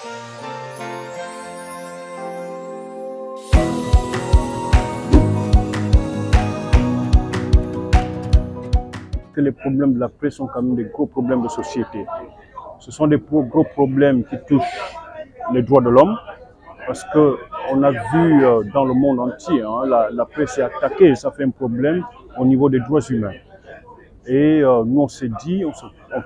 Que les problèmes de la presse sont quand même des gros problèmes de société. Ce sont des gros problèmes qui touchent les droits de l'homme, parce qu'on a vu dans le monde entier, la presse est attaquée, ça fait un problème au niveau des droits humains. Et nous on s'est dit, on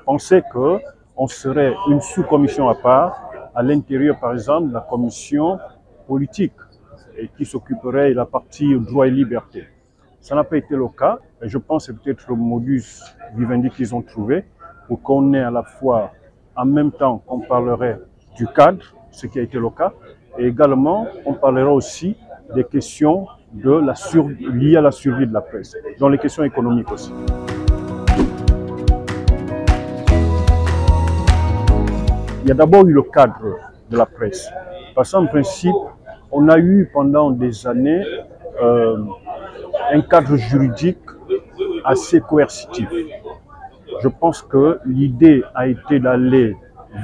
pensait qu'on serait une sous-commission à part, à l'intérieur par exemple de la commission politique, et qui s'occuperait de la partie droits et libertés. Ça n'a pas été le cas, et je pense que c'est peut-être le modus vivendi qu'ils ont trouvé pour qu'on ait à la fois, en même temps qu'on parlerait du cadre, ce qui a été le cas, et également on parlera aussi des questions liées à la survie de la presse, dont les questions économiques aussi. Il y a d'abord eu le cadre de la presse, parce qu'en principe, on a eu pendant des années un cadre juridique assez coercitif. Je pense que l'idée a été d'aller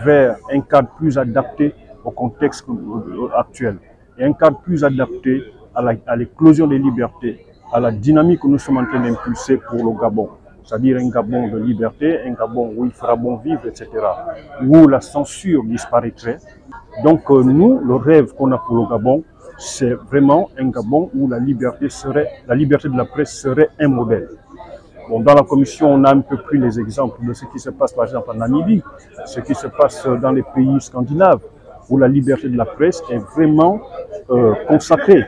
vers un cadre plus adapté au contexte actuel et un cadre plus adapté à l'éclosion des libertés, à la dynamique que nous sommes en train d'impulser pour le Gabon. C'est-à-dire un Gabon de liberté, un Gabon où il fera bon vivre, etc., où la censure disparaîtrait. Donc nous, le rêve qu'on a pour le Gabon, c'est vraiment un Gabon où la liberté de la presse serait un modèle. Bon, dans la commission, on a un peu pris les exemples de ce qui se passe par exemple en Namibie, ce qui se passe dans les pays scandinaves, où la liberté de la presse est vraiment consacrée.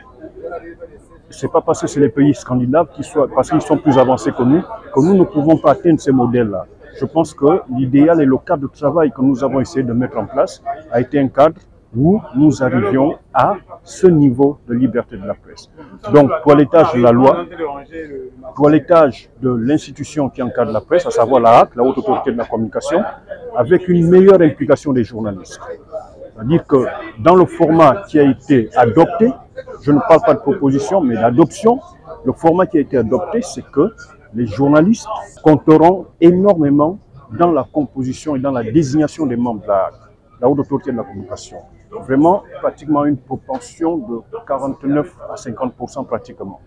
Ce n'est pas parce que c'est les pays scandinaves, parce qu'ils sont plus avancés que nous ne pouvons pas atteindre ces modèles-là. Je pense que l'idéal et le cadre de travail que nous avons essayé de mettre en place a été un cadre où nous arrivions à ce niveau de liberté de la presse. Donc, toilettage de la loi, toilettage de l'institution qui encadre la presse, à savoir la HAC, la Haute Autorité de la Communication, avec une meilleure implication des journalistes. C'est-à-dire que dans le format qui a été adopté, je ne parle pas de proposition, mais d'adoption, le format qui a été adopté, c'est que les journalistes compteront énormément dans la composition et dans la désignation des membres de la HAC, la Haute Autorité de la Communication. Vraiment, pratiquement une propension de 49 à 50% pratiquement.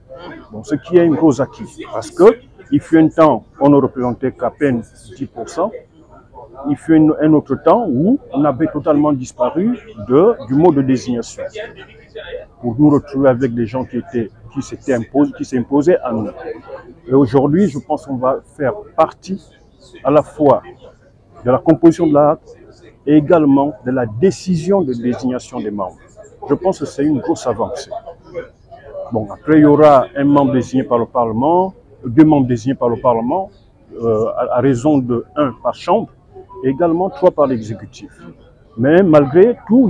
Bon, ce qui est une grosse acquis, parce qu'il fut un temps, on ne représentait qu'à peine 10%. Il fut un autre temps où on avait totalement disparu du mode de désignation, pour nous retrouver avec des gens qui s'imposaient à nous. Et aujourd'hui, je pense qu'on va faire partie à la fois de la composition de la HAC et également de la décision de désignation des membres. Je pense que c'est une grosse avancée. Bon, après, il y aura un membre désigné par le Parlement, 2 membres désignés par le Parlement, à raison de 1 par chambre, et également 3 par l'exécutif. Mais malgré tout,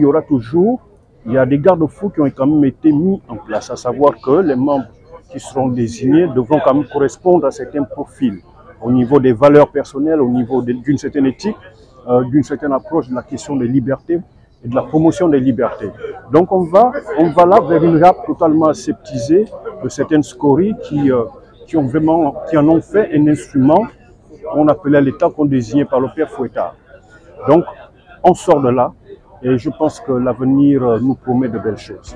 il y a des garde-fous qui ont quand même été mis en place, à savoir que les membres qui seront désignés devront quand même correspondre à certains profils, au niveau des valeurs personnelles, au niveau d'une certaine éthique, d'une certaine approche de la question des libertés et de la promotion des libertés. Donc on va là vers une rap totalement aseptisée de certaines scories qui en ont fait un instrument qu'on appelait l'État, qu'on désignait par le père Fouettard. Donc on sort de là et je pense que l'avenir nous promet de belles choses.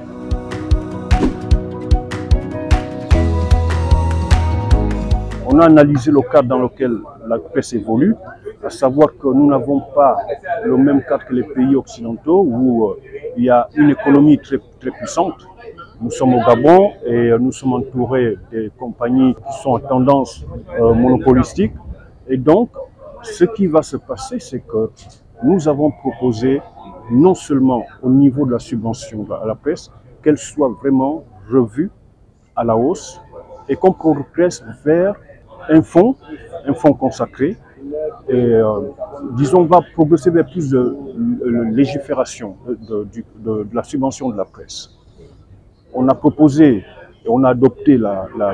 On a analysé le cadre dans lequel la presse évolue, à savoir que nous n'avons pas le même cadre que les pays occidentaux où il y a une économie très, très puissante. Nous sommes au Gabon et nous sommes entourés des compagnies qui sont en tendance monopolistique. Et donc, ce qui va se passer, c'est que nous avons proposé, non seulement au niveau de la subvention à la presse, qu'elle soit vraiment revue à la hausse et qu'on progresse vers un fonds consacré. Et disons, on va progresser vers plus de légifération de la subvention de la presse. On a proposé et on a adopté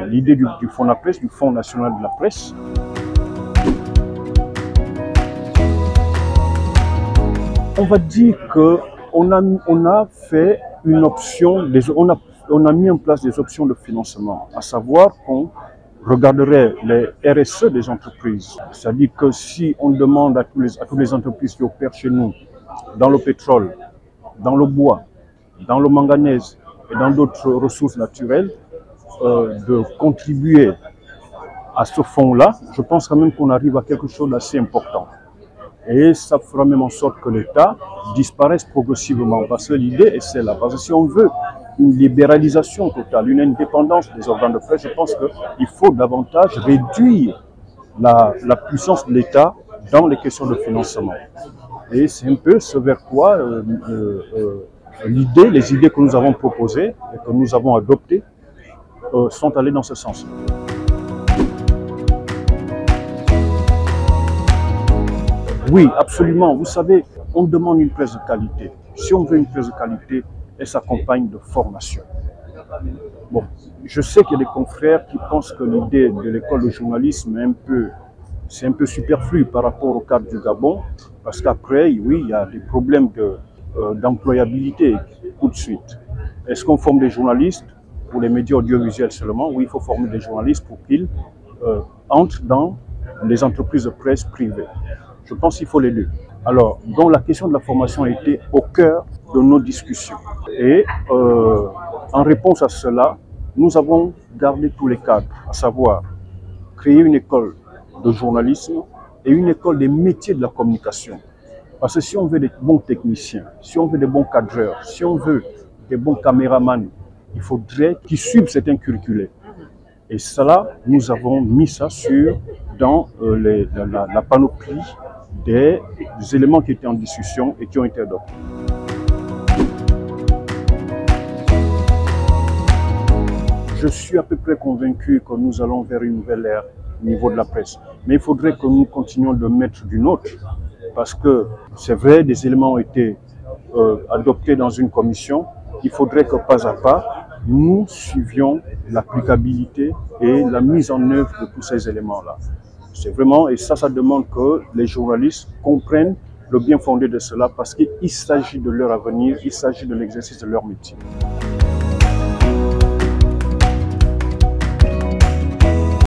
l'idée du fonds de la presse, du Fonds national de la presse. On va dire qu'on a fait une option, on a mis en place des options de financement, à savoir qu'on regarderait les RSE des entreprises. C'est-à-dire que si on demande à toutes les entreprises qui opèrent chez nous dans le pétrole dans le bois, dans le manganèse et dans d'autres ressources naturelles, de contribuer à ce fonds-là, je pense quand même qu'on arrive à quelque chose d'assez important. Et ça fera même en sorte que l'État disparaisse progressivement. Parce que l'idée est celle-là. Parce que si on veut une libéralisation totale, une indépendance des organes de presse, je pense qu'il faut davantage réduire la puissance de l'État dans les questions de financement. Et c'est un peu ce vers quoi les idées que nous avons proposées et que nous avons adoptées sont allées dans ce sens. Oui, absolument. Vous savez, on demande une presse de qualité. Si on veut une presse de qualité, elle s'accompagne de formation. Bon, je sais qu'il y a des confrères qui pensent que l'idée de l'école de journalisme c'est un peu superflu par rapport au cadre du Gabon, parce qu'après, oui, il y a des problèmes d'employabilité tout de suite. Est-ce qu'on forme des journalistes pour les médias audiovisuels seulement? Oui, il faut former des journalistes pour qu'ils entrent dans les entreprises de presse privées. Je pense qu'il faut les deux. Alors, donc la question de la formation a été au cœur de nos discussions. Et en réponse à cela, nous avons gardé tous les cadres, à savoir créer une école de journalisme et une école des métiers de la communication. Parce que si on veut des bons techniciens, si on veut des bons cadreurs, si on veut des bons caméramans, il faudrait qu'ils suivent certains curriculés. Et cela, nous avons mis ça dans la panoplie des éléments qui étaient en discussion et qui ont été adoptés. Je suis à peu près convaincu que nous allons vers une nouvelle ère au niveau de la presse. Mais il faudrait que nous continuions de mettre du nôtre, parce que c'est vrai, des éléments ont été adoptés dans une commission. Il faudrait que pas à pas, nous suivions l'applicabilité et la mise en œuvre de tous ces éléments-là. C'est vraiment, et ça demande que les journalistes comprennent le bien fondé de cela, parce qu'il s'agit de leur avenir, il s'agit de l'exercice de leur métier.